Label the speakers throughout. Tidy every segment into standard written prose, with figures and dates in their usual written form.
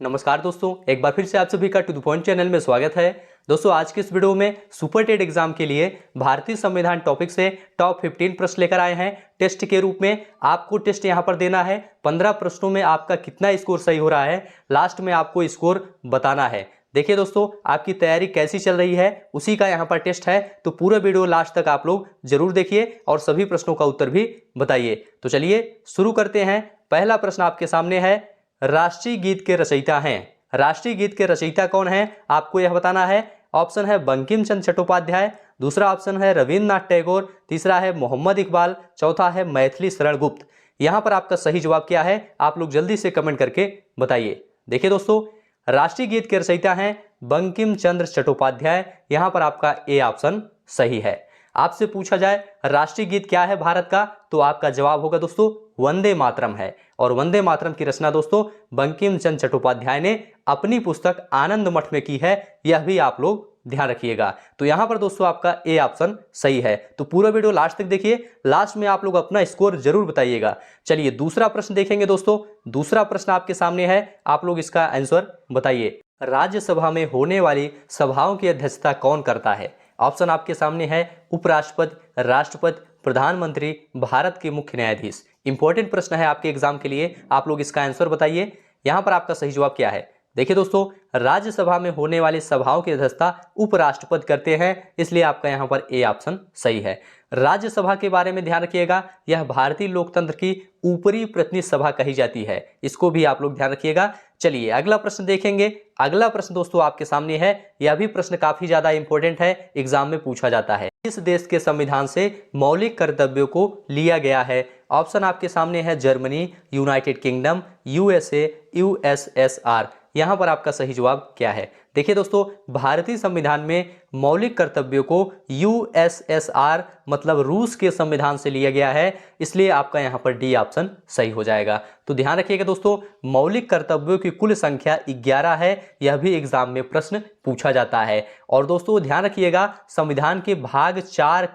Speaker 1: नमस्कार दोस्तों, एक बार फिर से आप सभी का टू द पॉइंट चैनल में स्वागत है। दोस्तों, आज के इस वीडियो में सुपर टेट एग्जाम के लिए भारतीय संविधान टॉपिक से टॉप 15 प्रश्न लेकर आए हैं टेस्ट के रूप में। आपको टेस्ट यहां पर देना है। 15 प्रश्नों में आपका कितना स्कोर सही हो रहा है, लास्ट में आपको स्कोर बताना है। देखिए दोस्तों, आपकी तैयारी कैसी चल रही है उसी का यहाँ पर टेस्ट है, तो पूरा वीडियो लास्ट तक आप लोग जरूर देखिए और सभी प्रश्नों का उत्तर भी बताइए। तो चलिए शुरू करते हैं। पहला प्रश्न आपके सामने है, राष्ट्रीय गीत के रचयिता हैं। राष्ट्रीय गीत के रचयिता कौन है, आपको यह बताना है। ऑप्शन है बंकिम चंद्र चट्टोपाध्याय, दूसरा ऑप्शन है रविन्द्रनाथ टैगोर, तीसरा है मोहम्मद इकबाल, चौथा है मैथिली शरण गुप्त। यहां पर आपका सही जवाब क्या है, आप लोग जल्दी से कमेंट करके बताइए। देखिए दोस्तों, राष्ट्रीय गीत के रचयिता हैं बंकिम चंद्र चट्टोपाध्याय। यहां पर आपका ए ऑप्शन सही है। आपसे पूछा जाए राष्ट्रीय गीत क्या है भारत का, तो आपका जवाब होगा दोस्तों वंदे मातरम है। और वंदे मातरम की रचना दोस्तों बंकिम चंद्र चट्टोपाध्याय ने अपनी पुस्तक आनंद मठ में की है, यह भी आप लोग ध्यान रखिएगा। तो यहां पर दोस्तों आपका ए ऑप्शन सही है। तो पूरा वीडियो लास्ट तक देखिए, लास्ट में आप लोग अपना स्कोर जरूर बताइएगा। चलिए दूसरा प्रश्न देखेंगे दोस्तों। दूसरा प्रश्न आपके सामने है, आप लोग इसका आंसर बताइए। राज्यसभा में होने वाली सभाओं की अध्यक्षता कौन करता है? ऑप्शन आपके सामने है उपराष्ट्रपति, राष्ट्रपति, प्रधानमंत्री, भारत के मुख्य न्यायाधीश। इंपॉर्टेंट प्रश्न है आपके एग्जाम के लिए, आप लोग इसका आंसर बताइए। यहां पर आपका सही जवाब क्या है? देखिए दोस्तों, राज्यसभा में होने वाली सभाओं की अध्यक्षता उपराष्ट्रपति करते हैं, इसलिए आपका यहां पर ए ऑप्शन सही है। राज्यसभा के बारे में ध्यान रखिएगा, यह भारतीय लोकतंत्र की ऊपरी प्रतिनिधि सभा कही जाती है, इसको भी आप लोग ध्यान रखिएगा। चलिए अगला प्रश्न देखेंगे। अगला प्रश्न दोस्तों आपके सामने है, यह भी प्रश्न काफी ज्यादा इंपॉर्टेंट है, एग्जाम में पूछा जाता है। किस देश के संविधान से मौलिक कर्तव्यों को लिया गया है? ऑप्शन आपके सामने है Germany, United kingdom, USA, USSR. यहां पर आपका सही जवाब क्या है? देखिए दोस्तों, भारतीय संविधान में मौलिक कर्तव्यों को यूएसएसआर मतलब रूस के संविधान से लिया गया है, इसलिए आपका यहां पर डी ऑप्शन सही हो जाएगा। तो ध्यान रखिएगा दोस्तों, मौलिक कर्तव्यों की कुल संख्या 11 है, यह भी एग्जाम में प्रश्न पूछा जाता है। और दोस्तों ध्यान रखिएगा, संविधान के भाग 4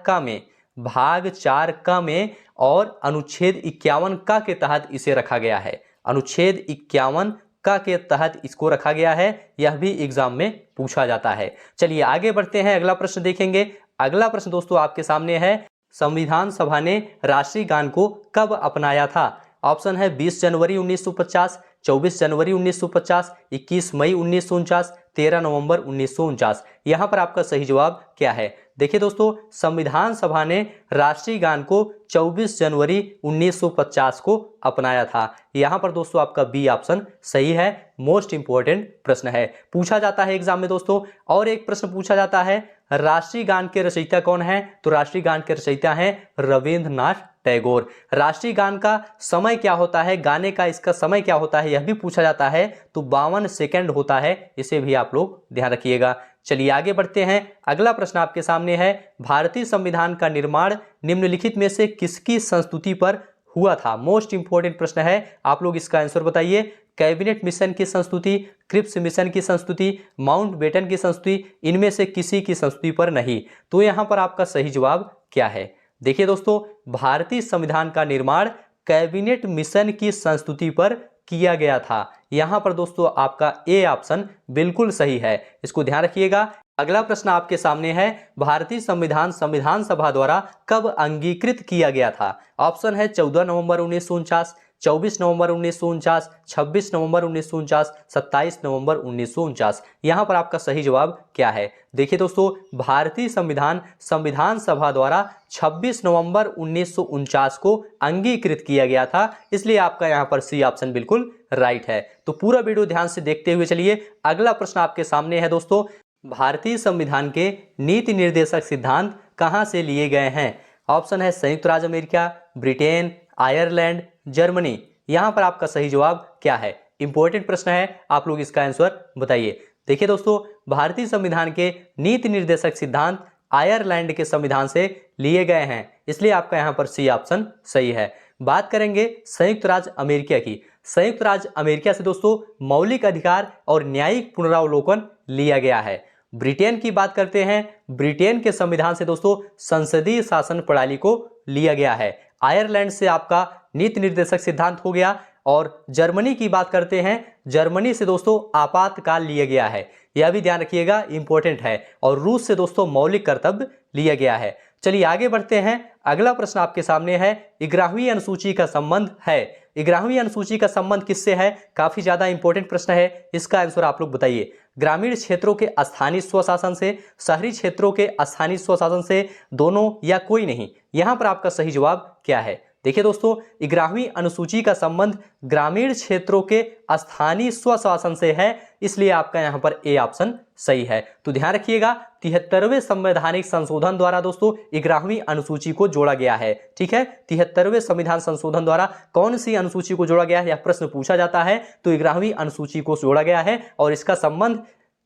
Speaker 1: क में और अनुच्छेद 51 क के तहत इसे रखा गया है। अनुच्छेद 51 का के तहत इसको रखा गया है, यह भी एग्जाम में पूछा जाता है। चलिए आगे बढ़ते हैं, अगला प्रश्न देखेंगे। अगला प्रश्न दोस्तों आपके सामने है, संविधान सभा ने राष्ट्रीय गान को कब अपनाया था? ऑप्शन है 20 जनवरी 1950, 24 जनवरी 1950, 21 मई 1949, 13 नवंबर 1949। यहां पर आपका सही जवाब क्या है? देखिए दोस्तों, संविधान सभा ने राष्ट्रीय गान को 24 जनवरी 1950 को अपनाया था। यहां पर दोस्तों आपका बी ऑप्शन सही है। मोस्ट इंपोर्टेंट प्रश्न है, पूछा जाता है एग्जाम में दोस्तों। और एक प्रश्न पूछा जाता है, राष्ट्रीय गान के रचयिता कौन है? तो राष्ट्रीय गान के रचयिता हैं रविन्द्रनाथ टैगोर। राष्ट्रीय गान का समय क्या होता है, गाने का इसका समय क्या होता है, यह भी पूछा जाता है। तो 52 सेकंड होता है, इसे भी आप लोग ध्यान रखिएगा। चलिए आगे बढ़ते हैं। अगला प्रश्न आपके सामने है, भारतीय संविधान का निर्माण निम्नलिखित में से किसकी संस्तुति पर हुआ था? मोस्ट इंपोर्टेंट प्रश्न है, आप लोग इसका आंसर बताइए। कैबिनेट मिशन की संस्तुति, क्रिप्स मिशन की संस्तुति, माउंटबेटन की संस्तुति, इनमें से किसी की संस्तुति पर नहीं। तो यहां पर आपका सही जवाब क्या है? देखिए दोस्तों, भारतीय संविधान का निर्माण कैबिनेट मिशन की संस्तुति पर किया गया था। यहां पर दोस्तों आपका ए ऑप्शन बिल्कुल सही है, इसको ध्यान रखिएगा। अगला प्रश्न आपके सामने है, भारतीय संविधान संविधान सभा द्वारा कब अंगीकृत किया गया था? ऑप्शन है 14 नवंबर 1949, 24 नवंबर 1949, 26 नवंबर 1949, 27 नवंबर 1949। यहां पर आपका सही जवाब क्या है? देखिए दोस्तों, भारतीय संविधान संविधान सभा द्वारा 26 नवंबर 1949 को अंगीकृत किया गया था, इसलिए आपका यहां पर सी ऑप्शन बिल्कुल राइट है। तो पूरा वीडियो ध्यान से देखते हुए चलिए, अगला प्रश्न आपके सामने है दोस्तों, भारतीय संविधान के नीति निर्देशक सिद्धांत कहां से लिए गए हैं? ऑप्शन है संयुक्त राज्य अमेरिका, ब्रिटेन, आयरलैंड, जर्मनी। यहां पर आपका सही जवाब क्या है? इंपॉर्टेंट प्रश्न है, आप लोग इसका आंसर बताइए। देखिए दोस्तों, भारतीय संविधान के नीति निर्देशक सिद्धांत आयरलैंड के संविधान से लिए गए हैं, इसलिए आपका यहां पर सी ऑप्शन सही है। बात करेंगे संयुक्त राज्य अमेरिका की। संयुक्त राज्य अमेरिका से दोस्तों मौलिक अधिकार और न्यायिक पुनरावलोकन लिया गया है। ब्रिटेन की बात करते हैं, ब्रिटेन के संविधान से दोस्तों संसदीय शासन प्रणाली को लिया गया है। आयरलैंड से आपका नीति निर्देशक सिद्धांत हो गया। और जर्मनी की बात करते हैं, जर्मनी से दोस्तों आपातकाल लिया गया है, यह भी ध्यान रखिएगा, इंपॉर्टेंट है। और रूस से दोस्तों मौलिक कर्तव्य लिया गया है। चलिए आगे बढ़ते हैं। अगला प्रश्न आपके सामने है, 11वीं अनुसूची का संबंध है। 11वीं अनुसूची का संबंध किससे है? काफी ज्यादा इंपॉर्टेंट प्रश्न है, इसका आंसर आप लोग बताइए। ग्रामीण क्षेत्रों के स्थानीय स्वशासन से, शहरी क्षेत्रों के स्थानीय स्वशासन से, दोनों या कोई नहीं? यहां पर आपका सही जवाब क्या है? देखिए दोस्तों, 11वीं अनुसूची का संबंध ग्रामीण क्षेत्रों के स्थानीय स्वशासन से है, इसलिए आपका यहां पर ए ऑप्शन सही है। तो ध्यान रखिएगा, 73वें संवैधानिक संशोधन द्वारा दोस्तों 11वीं अनुसूची को जोड़ा गया है। ठीक है, 73वें संविधान संशोधन द्वारा कौन सी अनुसूची को जोड़ा गया है, यह प्रश्न पूछा जाता है। तो 11वीं अनुसूची को जोड़ा गया है और इसका संबंध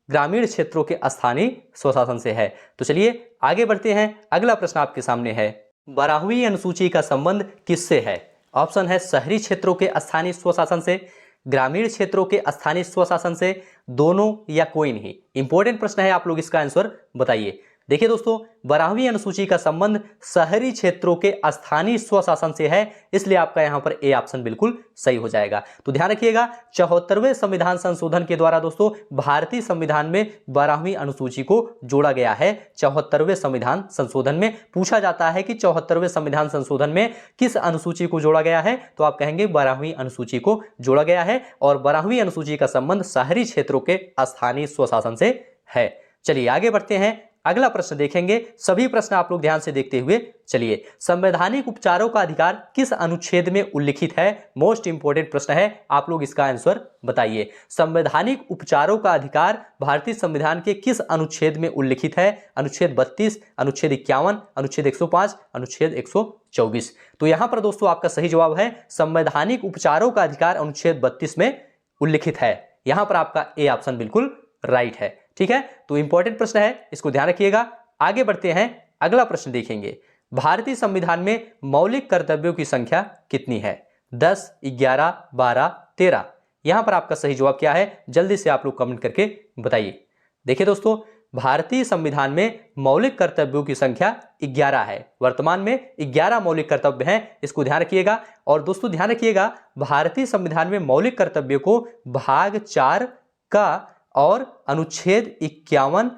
Speaker 1: ग्रामीण क्षेत्रों के स्थानीय स्वशासन से है। तो चलिए आगे बढ़ते हैं। अगला प्रश्न आपके सामने है, 12वीं अनुसूची का संबंध किससे है? ऑप्शन है शहरी क्षेत्रों के स्थानीय स्वशासन से, ग्रामीण क्षेत्रों के स्थानीय स्वशासन से, दोनों या कोई नहीं? इंपॉर्टेंट प्रश्न है, आप लोग इसका आंसर बताइए। देखिए दोस्तों, 12वीं अनुसूची का संबंध शहरी क्षेत्रों के स्थानीय स्वशासन से है, इसलिए आपका यहां पर ए ऑप्शन बिल्कुल सही हो जाएगा। तो ध्यान रखिएगा, 74वें संविधान संशोधन के द्वारा दोस्तों भारतीय संविधान में 12वीं अनुसूची को जोड़ा गया है। 74वें संविधान संशोधन में पूछा जाता है कि 74वें संविधान संशोधन में किस अनुसूची को जोड़ा गया है, तो आप कहेंगे 12वीं अनुसूची को जोड़ा गया है और 12वीं अनुसूची का संबंध शहरी क्षेत्रों के स्थानीय स्वशासन से है। चलिए आगे बढ़ते हैं। अगला प्रश्न देखेंगे, सभी प्रश्न आप लोग ध्यान से देखते हुए चलिए। संवैधानिक उपचारों का अधिकार किस अनुच्छेद में उल्लिखित है? मोस्ट इंपोर्टेंट प्रश्न है, आप लोग इसका आंसर बताइए। संवैधानिक उपचारों का अधिकार भारतीय संविधान के किस अनुच्छेद में उल्लिखित है? अनुच्छेद 32, अनुच्छेद 51, अनुच्छेद 105, अनुच्छेद 124। तो यहां पर दोस्तों आपका सही जवाब है संवैधानिक उपचारों का अधिकार अनुच्छेद 32 में उल्लिखित है। यहां पर आपका ए ऑप्शन बिल्कुल राइट है। ठीक है, तो इंपॉर्टेंट प्रश्न है, इसको ध्यान रखिएगा। आगे बढ़ते हैं, अगला प्रश्न देखेंगे। भारतीय संविधान में मौलिक कर्तव्यों की संख्या कितनी है? 10, 11, 12, 13। यहां पर आपका सही जवाब क्या है? जल्दी से आप लोग कमेंट करके बताइए। देखिए दोस्तों, भारतीय संविधान में मौलिक कर्तव्यों की संख्या 11 है। वर्तमान में 11 मौलिक कर्तव्य हैं, इसको ध्यान रखिएगा। और दोस्तों ध्यान रखिएगा, भारतीय संविधान में मौलिक कर्तव्यों को भाग 4 का और अनुच्छेद 51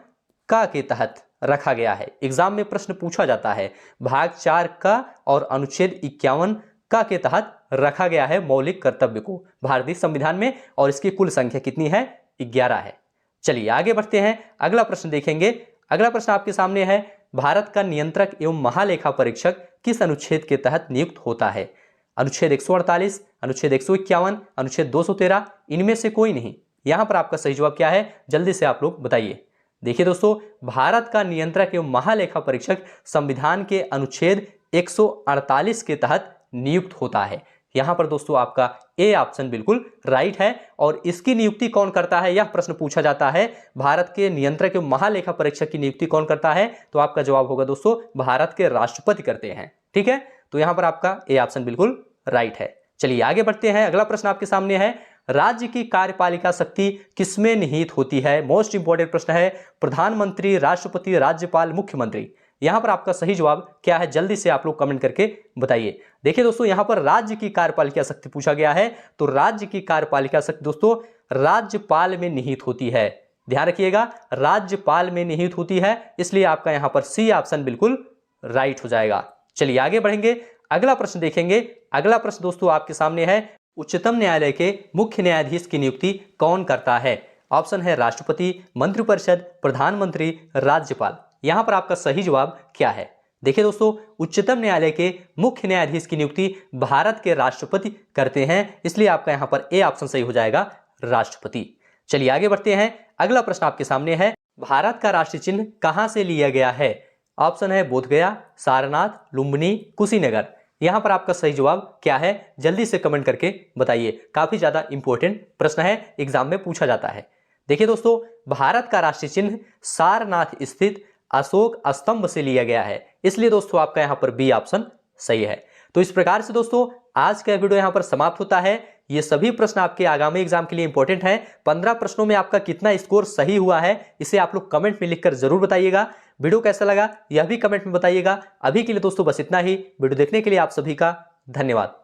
Speaker 1: का के तहत रखा गया है। एग्जाम में प्रश्न पूछा जाता है, भाग 4 का और अनुच्छेद 51 का के तहत रखा गया है मौलिक कर्तव्य को भारतीय संविधान में, और इसकी कुल संख्या कितनी है? 11 है। चलिए आगे बढ़ते हैं, अगला प्रश्न देखेंगे। अगला प्रश्न आपके सामने है, भारत का नियंत्रक एवं महालेखा परीक्षक किस अनुच्छेद के तहत नियुक्त होता है? अनुच्छेद 148, अनुच्छेद 151, अनुच्छेद 213, इनमें से कोई नहीं? यहां पर आपका सही जवाब क्या है? जल्दी से आप लोग बताइए। देखिए दोस्तों, भारत का नियंत्रक एवं महालेखा परीक्षक संविधान के अनुच्छेद 148 के तहत नियुक्त होता है। यहां पर दोस्तों आपका ए ऑप्शन बिल्कुल राइट है। और इसकी नियुक्ति कौन करता है, यह प्रश्न पूछा जाता है। भारत के नियंत्रक एवं महालेखा परीक्षक की नियुक्ति कौन करता है? तो आपका जवाब होगा दोस्तों, भारत के राष्ट्रपति करते हैं। ठीक है, तो यहां पर आपका ए ऑप्शन बिल्कुल राइट है। चलिए आगे बढ़ते हैं। अगला प्रश्न आपके सामने है, राज्य की कार्यपालिका शक्ति किसमें निहित होती है? मोस्ट इंपोर्टेंट प्रश्न है। प्रधानमंत्री, राष्ट्रपति, राज्यपाल, मुख्यमंत्री। यहां पर आपका सही जवाब क्या है? जल्दी से आप लोग कमेंट करके बताइए। देखिए दोस्तों, यहां पर राज्य की कार्यपालिका शक्ति पूछा गया है, तो राज्य की कार्यपालिका शक्ति दोस्तों राज्यपाल में निहित होती है। ध्यान रखिएगा, राज्यपाल में निहित होती है, इसलिए आपका यहां पर सी ऑप्शन बिल्कुल राइट हो जाएगा। चलिए आगे बढ़ेंगे, अगला प्रश्न देखेंगे। अगला प्रश्न दोस्तों आपके सामने है, उच्चतम न्यायालय के मुख्य न्यायाधीश की नियुक्ति कौन करता है? ऑप्शन है राष्ट्रपति, मंत्रिपरिषद, प्रधानमंत्री, राज्यपाल। यहां पर आपका सही जवाब क्या है? देखिए दोस्तों, उच्चतम न्यायालय के मुख्य न्यायाधीश की नियुक्ति भारत के राष्ट्रपति करते हैं, इसलिए आपका यहां पर ए ऑप्शन सही हो जाएगा, राष्ट्रपति। चलिए आगे बढ़ते हैं। अगला प्रश्न आपके सामने है, भारत का राष्ट्रीय चिन्ह कहां से लिया गया है? ऑप्शन है बोधगया, सारनाथ, लुम्बिनी, कुशीनगर। यहां पर आपका सही जवाब क्या है? जल्दी से कमेंट करके बताइए। काफी ज्यादा इंपॉर्टेंट प्रश्न है, एग्जाम में पूछा जाता है। देखिए दोस्तों, भारत का राष्ट्रीय चिन्ह सारनाथ स्थित अशोक स्तंभ से लिया गया है, इसलिए दोस्तों आपका यहां पर बी ऑप्शन सही है। तो इस प्रकार से दोस्तों आज का वीडियो यहां पर समाप्त होता है। ये सभी प्रश्न आपके आगामी एग्जाम के लिए इंपॉर्टेंट हैं। 15 प्रश्नों में आपका कितना स्कोर सही हुआ है, इसे आप लोग कमेंट में लिखकर जरूर बताइएगा। वीडियो कैसा लगा यह भी कमेंट में बताइएगा। अभी के लिए दोस्तों बस इतना ही। वीडियो देखने के लिए आप सभी का धन्यवाद।